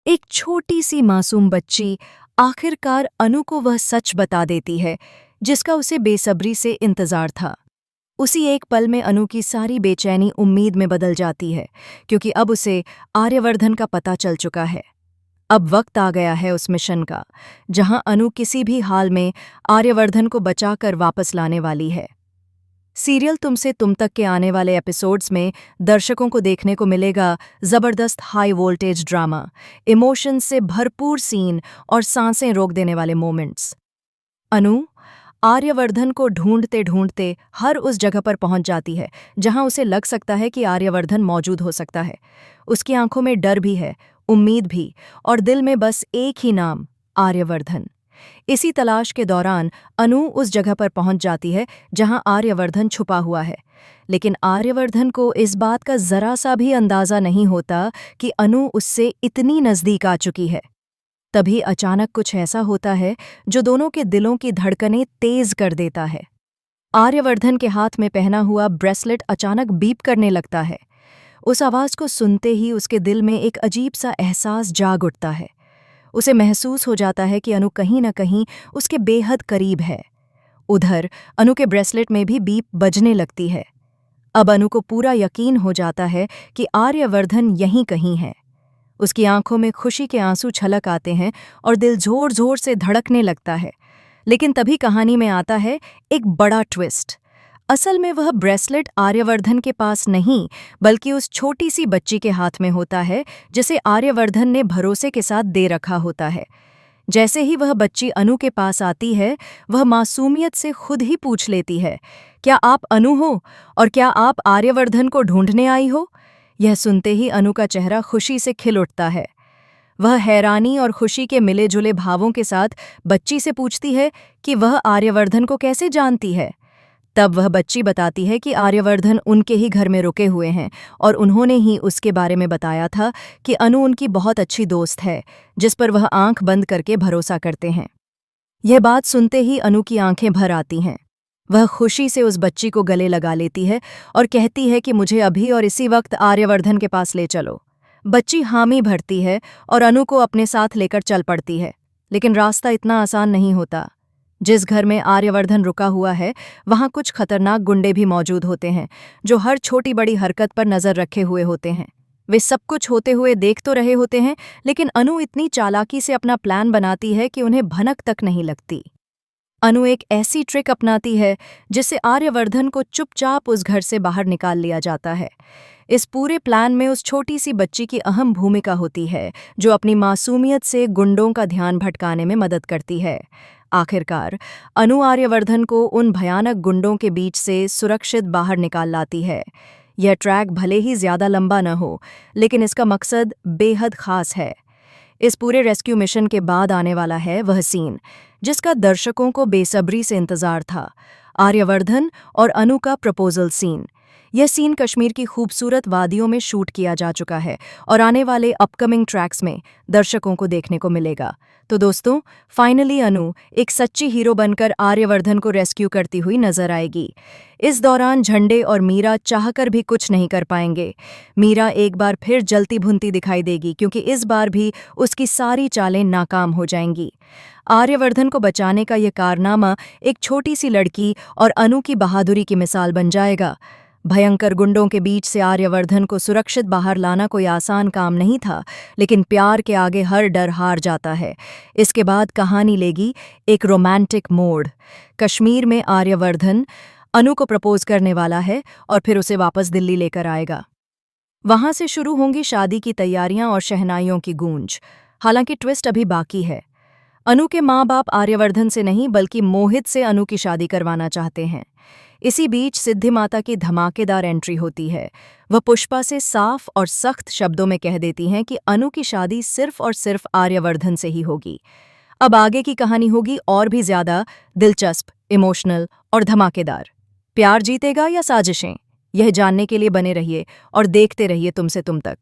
एक छोटी सी मासूम बच्ची आखिरकार अनु को वह सच बता देती है जिसका उसे बेसब्री से इंतजार था। उसी एक पल में अनु की सारी बेचैनी उम्मीद में बदल जाती है, क्योंकि अब उसे आर्यवर्धन का पता चल चुका है। अब वक्त आ गया है उस मिशन का, जहां अनु किसी भी हाल में आर्यवर्धन को बचाकर वापस लाने वाली है। सीरियल तुमसे तुम तक के आने वाले एपिसोड्स में दर्शकों को देखने को मिलेगा जबरदस्त हाई वोल्टेज ड्रामा, इमोशंस से भरपूर सीन और सांसें रोक देने वाले मोमेंट्स। अनु आर्यवर्धन को ढूंढते ढूंढते हर उस जगह पर पहुंच जाती है जहां उसे लग सकता है कि आर्यवर्धन मौजूद हो सकता है। उसकी आंखों में डर भी है, उम्मीद भी, और दिल में बस एक ही नाम, आर्यवर्धन। इसी तलाश के दौरान अनु उस जगह पर पहुंच जाती है जहां आर्यवर्धन छुपा हुआ है। लेकिन आर्यवर्धन को इस बात का जरा सा भी अंदाजा नहीं होता कि अनु उससे इतनी नजदीक आ चुकी है। तभी अचानक कुछ ऐसा होता है जो दोनों के दिलों की धड़कनें तेज कर देता है। आर्यवर्धन के हाथ में पहना हुआ ब्रेसलेट अचानक बीप करने लगता है। उस आवाज को सुनते ही उसके दिल में एक अजीब सा एहसास जाग उठता है। उसे महसूस हो जाता है कि अनु कहीं न कहीं उसके बेहद करीब है। उधर अनु के ब्रेसलेट में भी बीप बजने लगती है। अब अनु को पूरा यकीन हो जाता है कि आर्यवर्धन यहीं कहीं है। उसकी आंखों में खुशी के आंसू छलक आते हैं और दिल जोर जोर से धड़कने लगता है। लेकिन तभी कहानी में आता है एक बड़ा ट्विस्ट। असल में वह ब्रेसलेट आर्यवर्धन के पास नहीं, बल्कि उस छोटी सी बच्ची के हाथ में होता है, जिसे आर्यवर्धन ने भरोसे के साथ दे रखा होता है। जैसे ही वह बच्ची अनु के पास आती है, वह मासूमियत से खुद ही पूछ लेती है, क्या आप अनु हो और क्या आप आर्यवर्धन को ढूंढने आई हो? यह सुनते ही अनु का चेहरा खुशी से खिल उठता है। वह हैरानी और खुशी के मिले जुले भावों के साथ बच्ची से पूछती है कि वह आर्यवर्धन को कैसे जानती है। तब वह बच्ची बताती है कि आर्यवर्धन उनके ही घर में रुके हुए हैं और उन्होंने ही उसके बारे में बताया था कि अनु उनकी बहुत अच्छी दोस्त है, जिस पर वह आंख बंद करके भरोसा करते हैं। यह बात सुनते ही अनु की आंखें भर आती हैं। वह खुशी से उस बच्ची को गले लगा लेती है और कहती है कि मुझे अभी और इसी वक्त आर्यवर्धन के पास ले चलो। बच्ची हामी भरती है और अनु को अपने साथ लेकर चल पड़ती है। लेकिन रास्ता इतना आसान नहीं होता। जिस घर में आर्यवर्धन रुका हुआ है, वहां कुछ खतरनाक गुंडे भी मौजूद होते हैं, जो हर छोटी बड़ी हरकत पर नजर रखे हुए होते हैं। वे सब कुछ होते हुए देख तो रहे होते हैं, लेकिन अनु इतनी चालाकी से अपना प्लान बनाती है कि उन्हें भनक तक नहीं लगती। अनु एक ऐसी ट्रिक अपनाती है जिससे आर्यवर्धन को चुपचाप उस घर से बाहर निकाल लिया जाता है। इस पूरे प्लान में उस छोटी सी बच्ची की अहम भूमिका होती है, जो अपनी मासूमियत से गुंडों का ध्यान भटकाने में मदद करती है। आखिरकार अनु आर्यवर्धन को उन भयानक गुंडों के बीच से सुरक्षित बाहर निकाल लाती है। यह ट्रैक भले ही ज्यादा लंबा न हो, लेकिन इसका मकसद बेहद खास है। इस पूरे रेस्क्यू मिशन के बाद आने वाला है वह सीन जिसका दर्शकों को बेसब्री से इंतजार था, आर्यवर्धन और अनु का प्रपोजल सीन। यह सीन कश्मीर की खूबसूरत वादियों में शूट किया जा चुका है और आने वाले अपकमिंग ट्रैक्स में दर्शकों को देखने को मिलेगा। तो दोस्तों, फाइनली अनु एक सच्ची हीरो बनकर आर्यवर्धन को रेस्क्यू करती हुई नजर आएगी। इस दौरान झंडे और मीरा चाहकर भी कुछ नहीं कर पाएंगे। मीरा एक बार फिर जलती भुनती दिखाई देगी, क्योंकि इस बार भी उसकी सारी चालें नाकाम हो जाएंगी। आर्यवर्धन को बचाने का यह कारनामा एक छोटी सी लड़की और अनु की बहादुरी की मिसाल बन जाएगा। भयंकर गुंडों के बीच से आर्यवर्धन को सुरक्षित बाहर लाना कोई आसान काम नहीं था, लेकिन प्यार के आगे हर डर हार जाता है। इसके बाद कहानी लेगी एक रोमांटिक मोड़। कश्मीर में आर्यवर्धन अनु को प्रपोज करने वाला है और फिर उसे वापस दिल्ली लेकर आएगा। वहां से शुरू होंगी शादी की तैयारियां और शहनाइयों की गूंज। हालांकि ट्विस्ट अभी बाकी है। अनु के माँ बाप आर्यवर्धन से नहीं, बल्कि मोहित से अनु की शादी करवाना चाहते हैं। इसी बीच सिद्धि माता की धमाकेदार एंट्री होती है। वह पुष्पा से साफ और सख्त शब्दों में कह देती हैं कि अनु की शादी सिर्फ और सिर्फ आर्यवर्धन से ही होगी। अब आगे की कहानी होगी और भी ज्यादा दिलचस्प, इमोशनल और धमाकेदार। प्यार जीतेगा या साजिशें? यह जानने के लिए बने रहिए और देखते रहिए तुमसे तुम तक।